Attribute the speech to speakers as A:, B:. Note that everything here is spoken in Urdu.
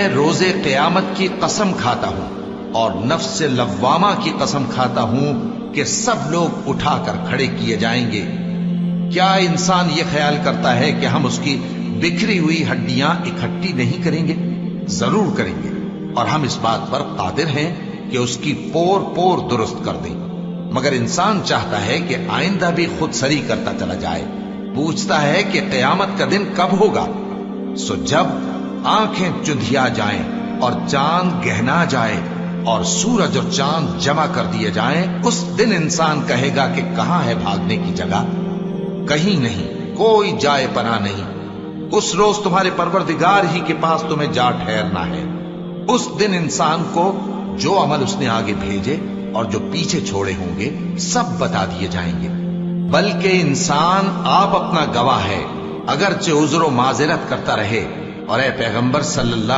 A: میں روز قیامت کی قسم کھاتا ہوں اور نفس لوامہ کی قسم کھاتا ہوں کہ سب لوگ اٹھا کر کھڑے کیے جائیں گے۔ کیا انسان یہ خیال کرتا ہے کہ ہم اس کی بکھری ہوئی ہڈیاں اکٹھی نہیں کریں گے؟ ضرور کریں گے، اور ہم اس بات پر قادر ہیں کہ اس کی پور پور درست کر دیں۔ مگر انسان چاہتا ہے کہ آئندہ بھی خود سری کرتا چلا جائے، پوچھتا ہے کہ قیامت کا دن کب ہوگا۔ سو جب آنکھیں چندھیا جائیں اور چاند گہنا جائے اور سورج اور چاند جمع کر دیے جائیں، اس دن انسان کہے گا کہ کہاں ہے بھاگنے کی جگہ؟ کہیں نہیں، کوئی جائے پناہ نہیں۔ اس روز تمہارے پروردگار ہی کے پاس تمہیں جا ٹھہرنا ہے۔ اس دن انسان کو جو عمل اس نے آگے بھیجے اور جو پیچھے چھوڑے ہوں گے سب بتا دیے جائیں گے۔ بلکہ انسان آپ اپنا گواہ ہے، اگرچہ عذر و معذرت کرتا رہے۔ اور اے پیغمبر صلی اللہ